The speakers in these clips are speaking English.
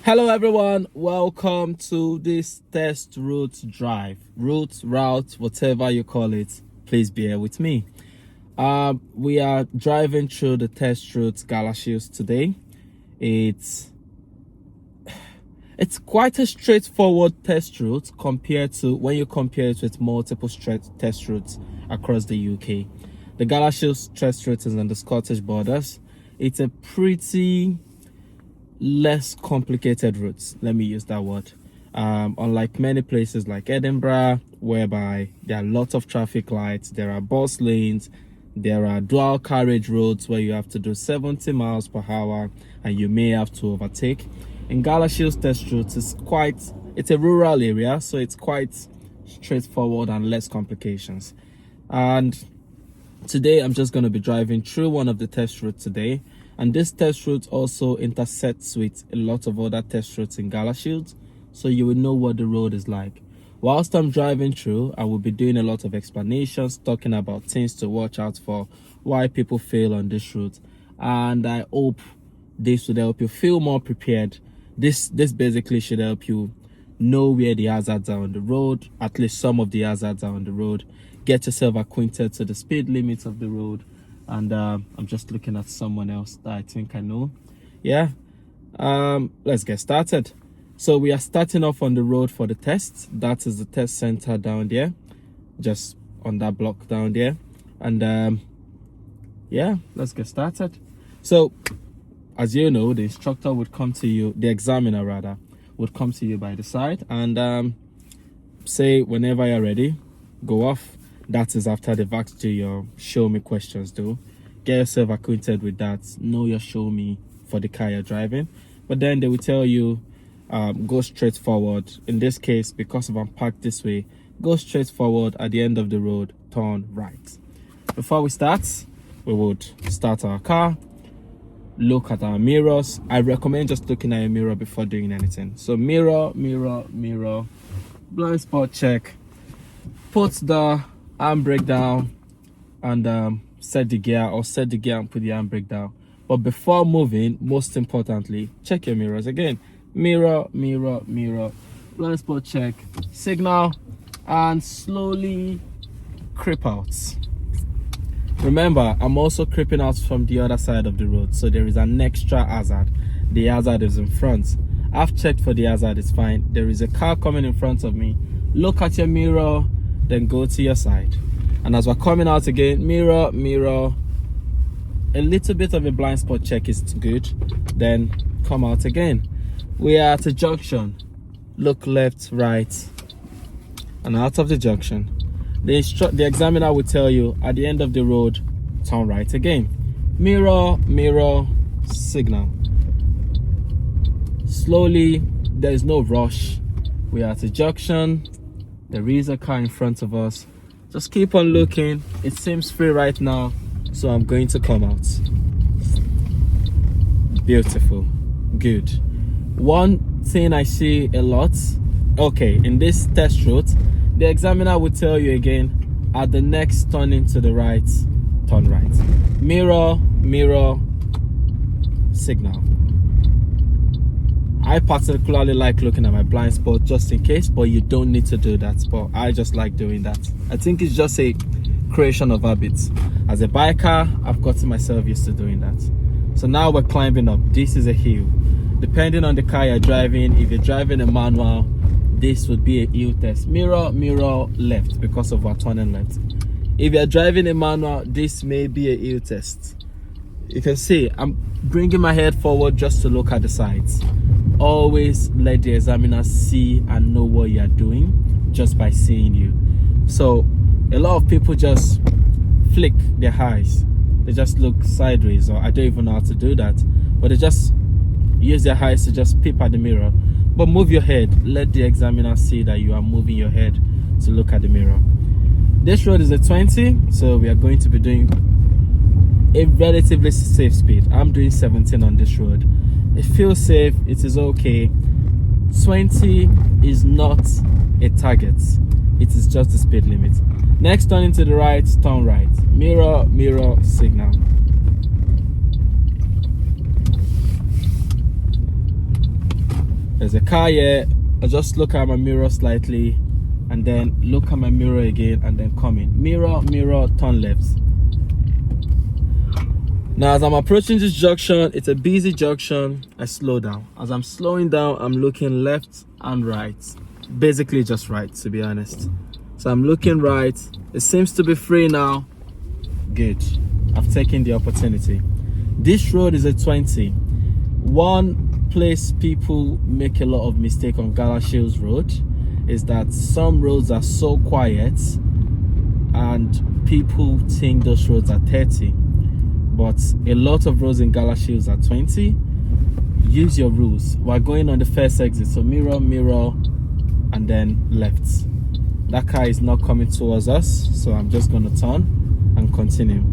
Hello everyone, welcome to this test route drive. Route, whatever you call it, please bear with me. We are driving through the test route Galashiels today. It's quite a straightforward test route compared to when you compare it with multiple test routes across the UK. The Galashiels test route is on the Scottish borders. It's a pretty less complicated routes, let me use that word, unlike many places like Edinburgh, whereby there are lots of traffic lights, there are bus lanes, there are dual carriage roads where you have to do 70 miles per hour and you may have to overtake. In Galashiels test route, it's a rural area, so it's quite straightforward and less complications. And today I'm just going to be driving through one of the test routes today, and this test route also intersects with a lot of other test routes in Galashiels, so you will know what the road is like. Whilst I'm driving through, I will be doing a lot of explanations, talking about things to watch out for, why people fail on this route, and I hope this would help you feel more prepared. This basically should help you know where the hazards are on the road, at least some of the hazards are on the road, get yourself acquainted to the speed limits of the road. And I'm just looking at someone else that I think I know. Yeah, let's get started. So we are starting off on the road for the test. That is the test center down there, just on that block down there. And yeah, let's get started. So as you know, the instructor would come to you, the examiner rather, would come to you by the side and say whenever you're ready, go off. That is after they've asked you your show me questions though. Get yourself acquainted with that. Know your show me for the car you're driving. But then they will tell you, go straight forward. In this case, because I'm parked this way, go straight forward. At the end of the road, turn right. Before we start, we would start our car, look at our mirrors. I recommend just looking at your mirror before doing anything. So mirror, blind spot check, put the handbrake down and set the gear, or set the gear and put the handbrake down. But before moving, most importantly, check your mirrors again. Mirror, blind spot check, signal, and slowly creep out. Remember, I'm also creeping out from the other side of the road, so there is an extra hazard. The hazard is in front. I've checked for the hazard, it's fine. There is a car coming in front of me. Look at your mirror, then go to your side. And as we're coming out again, mirror, a little bit of a blind spot check is good, then come out again. We are at a junction. Look left, right, and out of the junction. The examiner will tell you at the end of the road, turn right again. Mirror, signal. Slowly, there is no rush. We are at a junction. There is a car in front of us. Just keep on looking. It seems free right now, so I'm going to come out. Beautiful. Good. One thing I see a lot, okay, in this test route, the examiner will tell you again, at the next turning to the right, turn right. Mirror, signal. I particularly like looking at my blind spot just in case, but you don't need to do that. But I just like doing that. I think it's just a creation of habits. As a biker, I've gotten myself used to doing that. So now we're climbing up. This is a hill. Depending on the car you're driving, if you're driving a manual, this would be a hill test. Mirror, left, because of our turning left. If you're driving a manual, this may be a hill test. You can see I'm bringing my head forward just to look at the sides. Always let the examiner see and know what you're doing just by seeing you. So a lot of people just flick their eyes. They just look sideways, or I don't even know how to do that. But they just use their eyes to just peep at the mirror. But move your head. Let the examiner see that you are moving your head to look at the mirror. This road is a 20, so we are going to be doing a relatively safe speed. I'm doing 17 on this road. It feels safe, it is okay. 20 is not a target, it is just the speed limit. Next, turning to the right, turn right. Mirror, signal. There's a car here. I just look at my mirror slightly and then look at my mirror again and then come in. Mirror, mirror, turn left. Now as I'm approaching this junction, it's a busy junction, I slow down. As I'm slowing down, I'm looking left and right. Basically just right, to be honest. So I'm looking right. It seems to be free now. Good. I've taken the opportunity. This road is a 20. One place people make a lot of mistake on Galashiels Road is that some roads are so quiet and people think those roads are 30. But a lot of roads in Galashiels are 20. Use your rules. We're going on the first exit, so mirror, mirror, and then left. That car is not coming towards us, so I'm just gonna turn and continue.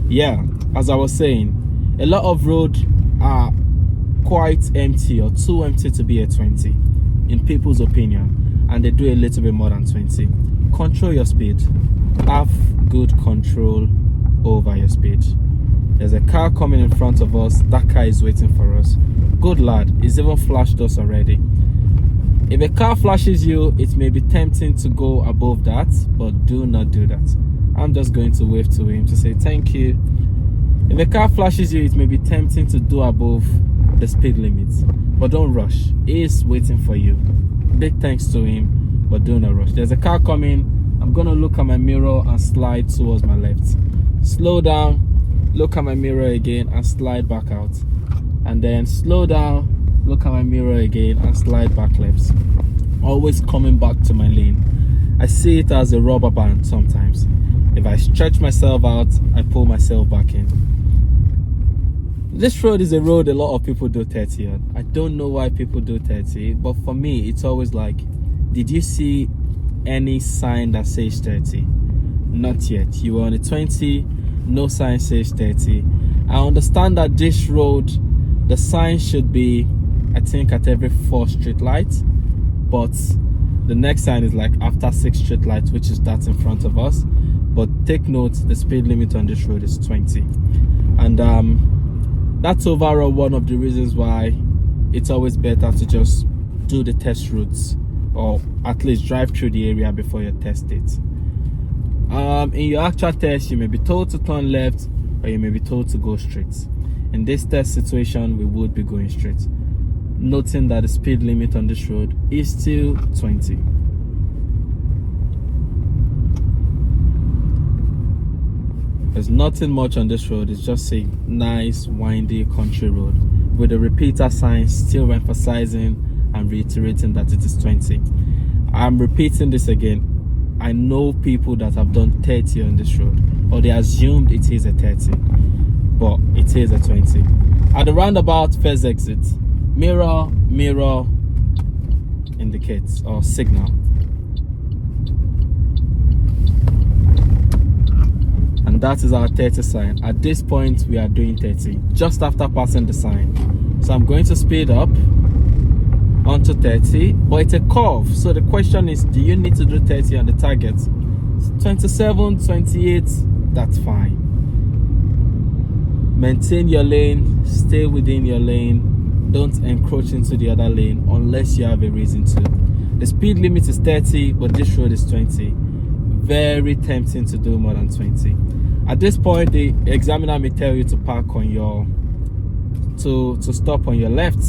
Yeah, as I was saying, a lot of roads are quite empty or too empty to be a 20 in people's opinion, and they do a little bit more than 20. Control your speed. Have good control over your speed. There's a car coming in front of us. That car is waiting for us. Good lad, he's even flashed us already. If a car flashes you, it may be tempting to go above that, but do not do that. I'm just going to wave to him to say thank you. If a car flashes you, it may be tempting to do above the speed limit, but don't rush. He is waiting for you. Big thanks to him, but do not rush. There's a car coming. I'm gonna look at my mirror and slide towards my left. Slow down, look at my mirror again and slide back out. And then slow down, look at my mirror again and slide back left. Always coming back to my lane. I see it as a rubber band sometimes. If I stretch myself out, I pull myself back in. This road is a road a lot of people do 30 on. I don't know why people do 30, but for me, it's always like, did you see any sign that says 30? Not yet. You were on a 20, no sign says 30. I understand that this road, the sign should be, I think, at every 4 street lights, but the next sign is like after 6 street lights, which is that in front of us. But take note, the speed limit on this road is 20. And that's overall one of the reasons why it's always better to just do the test routes, or at least drive through the area before you test it. In your actual test, you may be told to turn left or you may be told to go straight. In this test situation, we would be going straight, noting that the speed limit on this road is still 20. There's nothing much on this road. It's just a nice windy country road with a repeater sign still emphasizing and reiterating that it is 20. I'm repeating this again. I know people that have done 30 on this road, or they assumed it is a 30, but it is a 20. At the roundabout first exit, mirror, mirror indicates or signal. And that is our 30 sign. At this point, we are doing 30, just after passing the sign. So I'm going to speed up onto 30, but it's a curve. So the question is, do you need to do 30 on the target? 27, 28, that's fine. Maintain your lane, stay within your lane. Don't encroach into the other lane unless you have a reason to. The speed limit is 30, but this road is 20. Very tempting to do more than 20. At this point, the examiner may tell you to park on your, to stop on your left.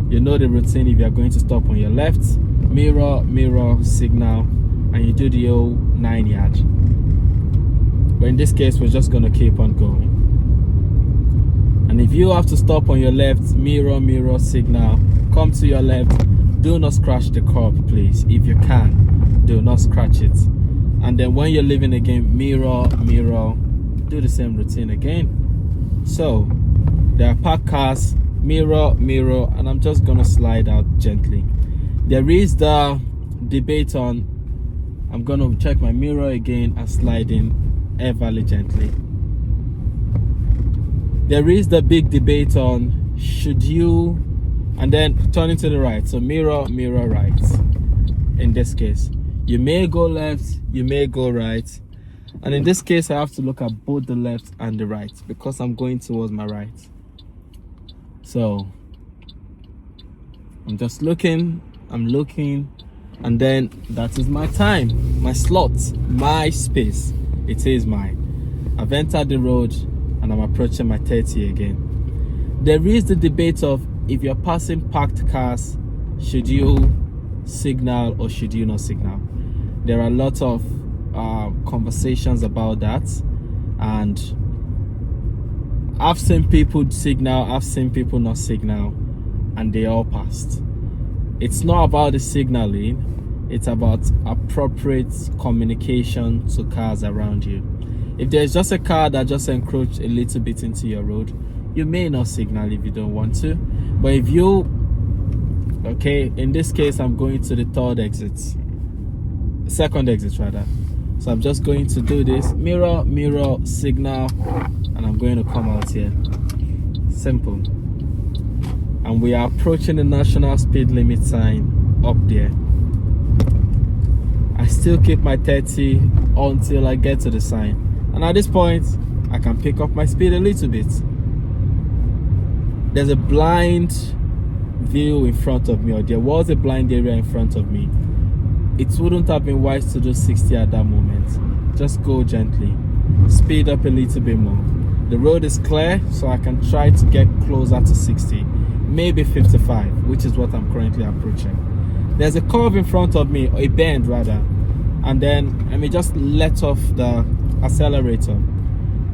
You know the routine. If you are going to stop on your left, mirror, mirror, signal, and you do the whole 9 yard. But in this case, we're just gonna keep on going. And if you have to stop on your left, mirror, mirror, signal, come to your left. Do not scratch the curb, please. If you can, do not scratch it. And then when you're leaving again, mirror, mirror, do the same routine again. So there are parked cars, mirror, mirror, and I'm just gonna slide out gently. There is the debate on, I'm gonna check my mirror again and slide in everly gently. There is the big debate on, should you, and then turning to the right. So mirror, mirror, right. In this case, you may go left, you may go right. And in this case, I have to look at both the left and the right because I'm going towards my right. So I'm just looking, I'm looking, and then that is my time, my slot, my space. It is mine. I've entered the road and I'm approaching my 30 again. There is the debate of, if you're passing parked cars, should you signal or should you not signal? There are a lot of conversations about that, and I've seen people signal, I've seen people not signal, and they all passed. It's not about the signaling, it's about appropriate communication to cars around you. If there's just a car that just encroached a little bit into your road, you may not signal if you don't want to. But if you, okay, in this case, I'm going to the second exit rather. So I'm just going to do this, mirror, signal, and I'm going to come out here. Simple. And we are approaching the national speed limit sign up there. I still keep my 30 until I get to the sign. And at this point, I can pick up my speed a little bit. There's a blind view in front of me, or there was a blind area in front of me. It wouldn't have been wise to do 60 at that moment. Just go gently. Speed up a little bit more. The road is clear, so I can try to get closer to 60. Maybe 55, which is what I'm currently approaching. There's a curve in front of me, or a bend rather. And then let me just let off the accelerator.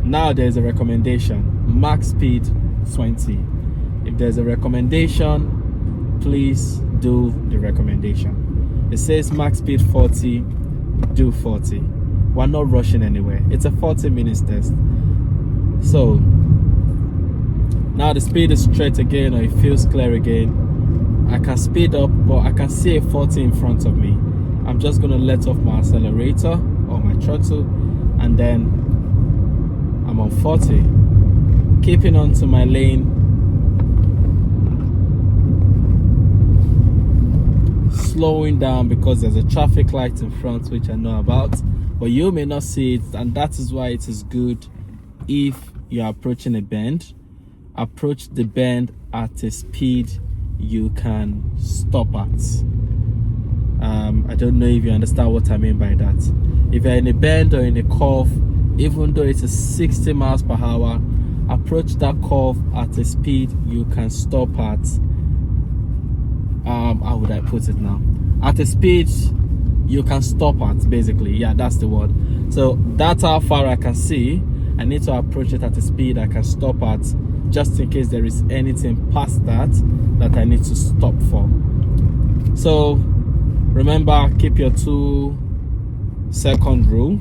Now there's a recommendation. Max speed 20. If there's a recommendation, please do the recommendation. It says max speed 40, do 40. We're not rushing anywhere. It's a 40 minutes test. So now the speed is straight again, or it feels clear again. I can speed up, but I can see a 40 in front of me. I'm just going to let off my accelerator or my throttle, and then I'm on 40. Keeping on to my lane. Slowing down because there's a traffic light in front, which I know about, but you may not see it, and that is why it is good if you're approaching a bend. Approach the bend at a speed you can stop at. I don't know if you understand what I mean by that. If you're in a bend or in a curve, even though it's a 60 miles per hour, approach that curve at a speed you can stop at. How would I put it now? At a speed you can stop at, basically. Yeah, that's the word. So that's how far I can see. I need to approach it at a speed I can stop at, just in case there is anything past that I need to stop for. So remember, keep your 2-second rule,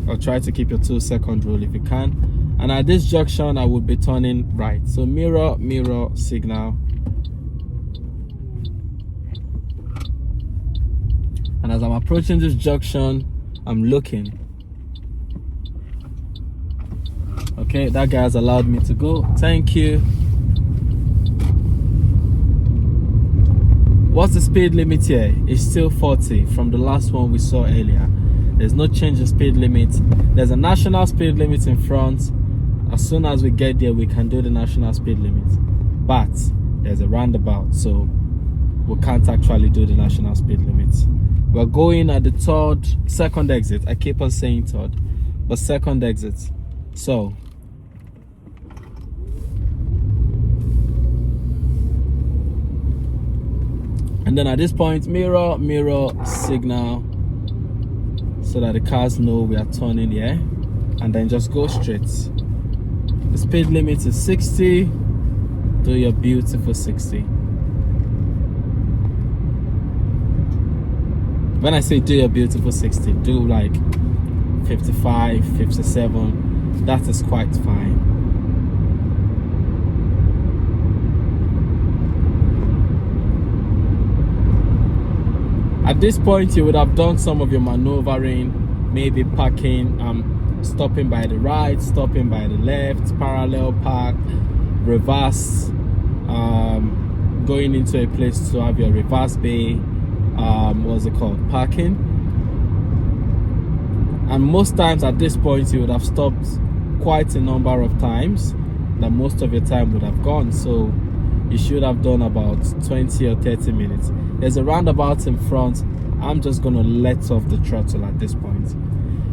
or try to keep your 2-second rule if you can. And at this junction I would be turning right. So mirror, signal. And as I'm approaching this junction, I'm looking. Okay, that guy has allowed me to go. Thank you. What's the speed limit here? It's still 40 from the last one we saw earlier. There's no change in speed limit. There's a national speed limit in front. As soon as we get there, we can do the national speed limit. But there's a roundabout, so we can't actually do the national speed limit. We're going at the second exit. I keep on saying third, but second exit. So and then at this point, mirror, signal, so that the cars know we are turning here, and then just go straight. The speed limit is 60. Do your beautiful 60. When I say do your beautiful 60, do like 55, 57. That is quite fine. At this point, you would have done some of your maneuvering, maybe parking, stopping by the right, stopping by the left, parallel park, reverse, going into a place to have your reverse bay, what's it called, parking. And most times at this point, you would have stopped quite a number of times that most of your time would have gone. So you should have done about 20 or 30 minutes. There's a roundabout in front. I'm just gonna let off the throttle at this point.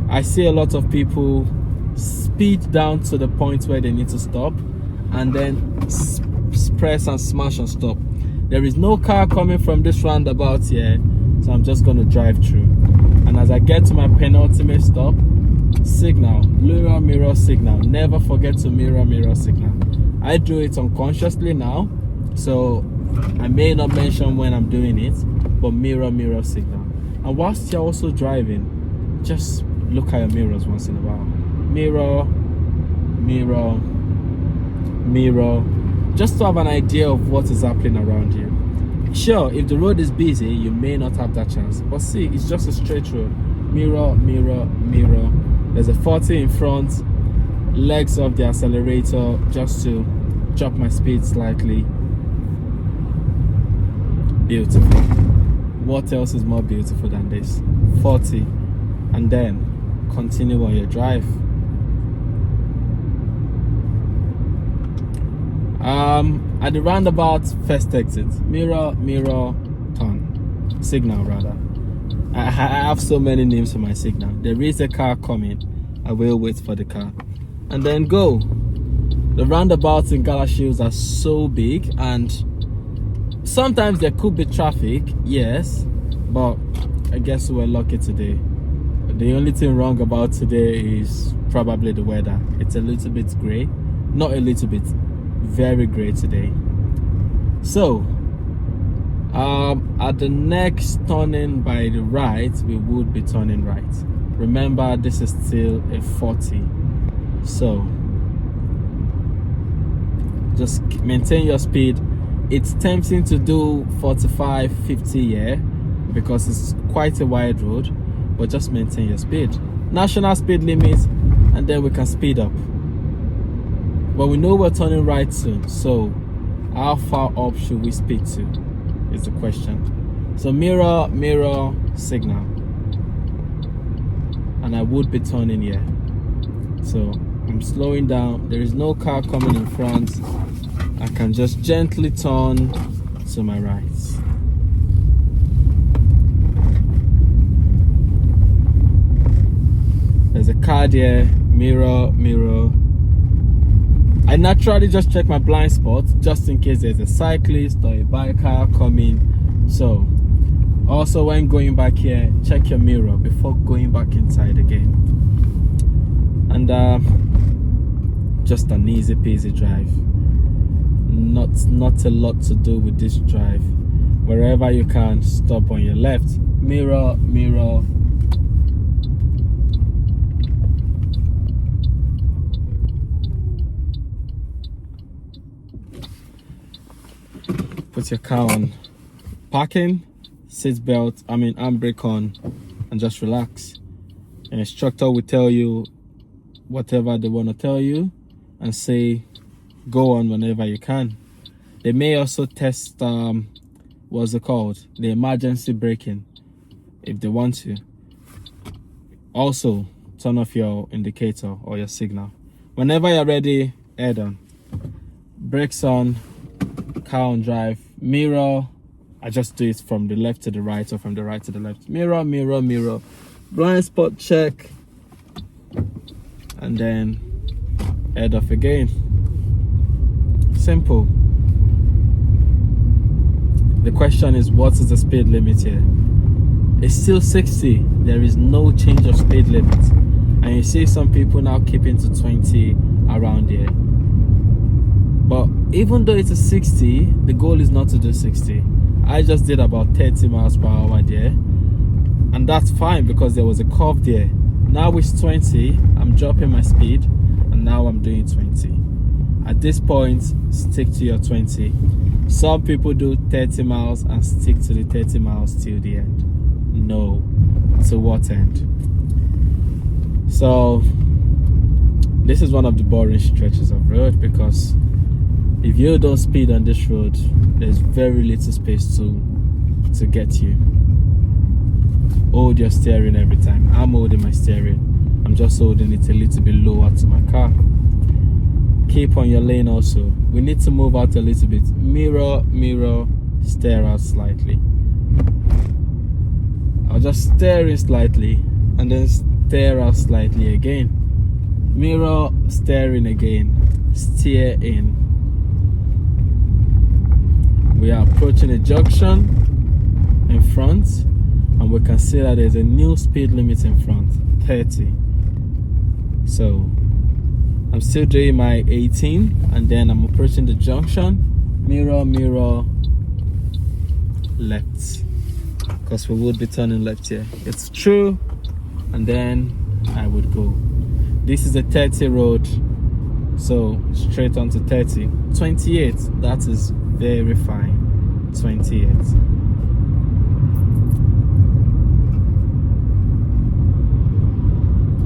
I see a lot of people speed down to the point where they need to stop and then press and smash and stop. There is no car coming from this roundabout here, so I'm just gonna drive through. And as I get to my penultimate stop, signal, mirror signal. Never forget to mirror signal. I do it unconsciously now, so I may not mention when I'm doing it, but mirror signal. And whilst you're also driving, just look at your mirrors once in a while. Mirror, just to have an idea of what is happening around you. Sure, if the road is busy, you may not have that chance, but see, it's just a straight road. Mirror. There's a 40 in front, legs off the accelerator just to drop my speed slightly. Beautiful. What else is more beautiful than this? 40, and then continue on your drive. At the roundabout first exit, mirror, turn, signal rather. I have so many names for my signal. There is a car coming. I will wait for the car and then go. The roundabouts in Galashiels are so big, and sometimes there could be traffic, yes, but I guess we're lucky today. The only thing wrong about today is probably the weather. It's a little bit gray, not a little bit, very gray today. So at the next turning by the right, we would be turning right. Remember, this is still a 40, so just maintain your speed. It's tempting to do 45, 50 here because it's quite a wide road, but just maintain your speed. National speed limit, and then we can speed up. But we know we're turning right soon, so how far up should we speed to is the question. So mirror signal, and I would be turning here, so I'm slowing down. There is no car coming in front. I can just gently turn to my right. There's a car there. Mirror. I naturally just check my blind spot just in case there's a cyclist or a biker coming. So also when going back here, check your mirror before going back inside again. And just an easy peasy drive. Not a lot to do with this drive. Wherever you can, stop on your left. Mirror. Put your car on parking, handbrake on, and just relax. An instructor will tell you whatever they want to tell you and say go on whenever you can. They may also test the emergency braking if they want to. Also turn off your indicator or your signal. Whenever you're ready, head on, brakes on, car on drive. Mirror, I just do it from the left to the right or from the right to the left. Mirror. Blind spot check, and then head off again. Simple. The question is, what is the speed limit here? It's still 60. There is no change of speed limit. And you see some people now keeping to 20 around here. But even though it's a 60, the goal is not to do 60. I just did about 30 miles per hour there. And that's fine because there was a curve there. Now it's 20, I'm dropping my speed, and now I'm doing 20. At this point, stick to your 20. Some people do 30 miles and stick to the 30 miles till the end. No. To what end? So this is one of the boring stretches of road, because if you don't speed on this road, there's very little space to get you. Hold your steering every time. I'm holding my steering. I'm just holding it a little bit lower to my car. keep on your lane also. We need to move out a little bit. Mirror, mirror, steer out slightly. I'll just steer in slightly and then steer out slightly again. Mirror, steer in again, steer in. We are approaching a junction in front, and we can see that there's a new speed limit in front, 30. So I'm still doing my 18, and then I'm approaching the junction. Mirror, mirror, left, because we would be turning left here. It's true, and then I would go. This is a 30 road, so straight onto 30. 28, that is very fine. 28.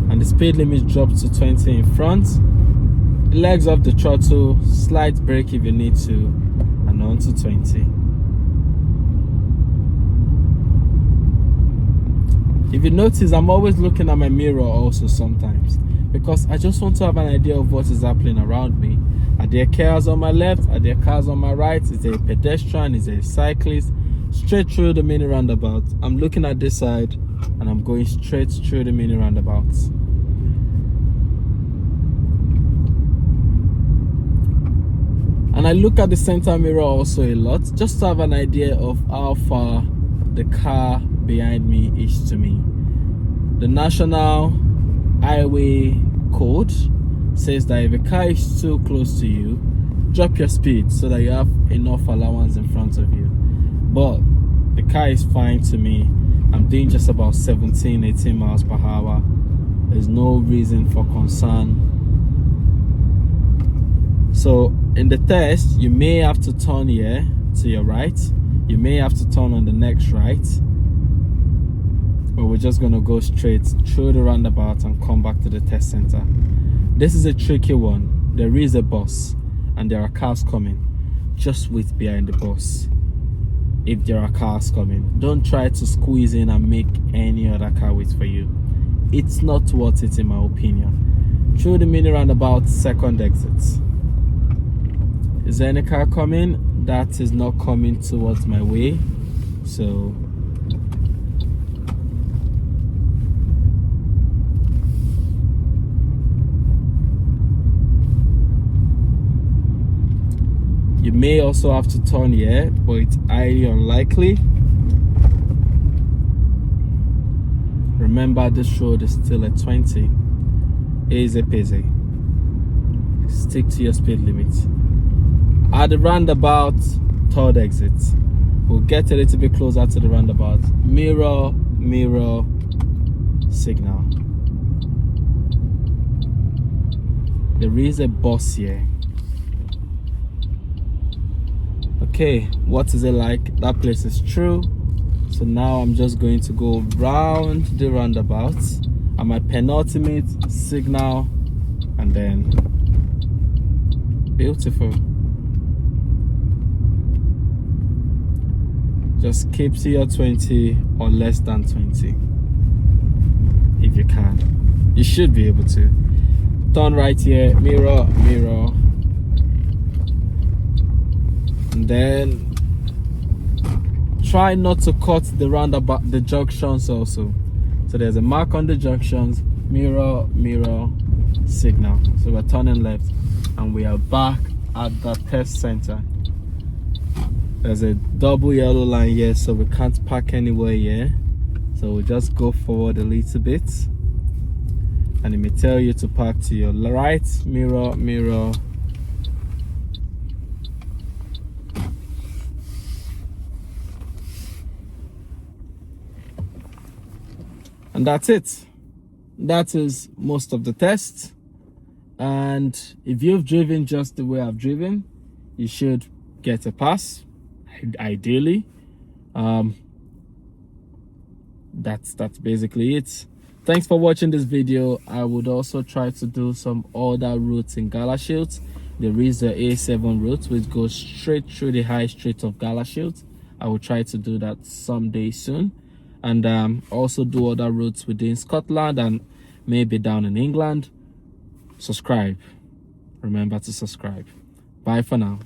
And the speed limit drops to 20 in front. Legs off the throttle, slight brake if you need to, and on to 20. If you notice, I'm always looking at my mirror also sometimes, because I just want to have an idea of what is happening around me. Are there cars on my left? Are there cars on my right? Is there a pedestrian? Is there a cyclist? Straight through the mini roundabout. I'm looking at this side and I'm going straight through the mini roundabouts. And I look at the center mirror also a lot, just to have an idea of how far the car behind me is to me. The National Highway Code says that if a car is too close to you, drop your speed so that you have enough allowance in front of you. But the car is fine to me. I'm doing just about 17-18 miles per hour. There's no reason for concern. So in the test, you may have to turn here to your right. You may have to turn on the next right. But we're just gonna go straight through the roundabout and come back to the test center. This is a tricky one. There is a bus and there are cars coming. Just wait behind the bus if there are cars coming. Don't try to squeeze in and make any other car wait for you. It's not worth it in my opinion. Through the mini roundabout, second exit. Is there any car coming? That is not coming towards my way. So you may also have to turn here, but it's highly unlikely. Remember, this road is still at 20. Easy peasy. Stick to your speed limit. At the roundabout, third exit. We'll get a little bit closer to the roundabout. Mirror, mirror, signal. There is a bus here. Okay, what is it like? That place is true. So now I'm just going to go round the roundabout at my penultimate signal, and then beautiful. Just keep to your 20 or less than 20 if you can. You should be able to. Turn right here, mirror, mirror. And then try not to cut the roundabout, the junctions also. So there's a mark on the junctions, mirror, mirror, signal. So we're turning left and we are back at the test center. There's a double yellow line here, so we can't park anywhere here. So we'll just go forward a little bit. And it may tell you to park to your right, mirror, mirror. And that's it. That is most of the test. And if you've driven just the way I've driven, you should get a pass, ideally. That's basically it. Thanks for watching this video. I would also try to do some other routes in Galashiels. There is the A7 route which goes straight through the high street of Galashiels. I will try to do that someday soon. And also do other routes within Scotland and maybe down in England. Subscribe. remember to subscribe. Bye for now.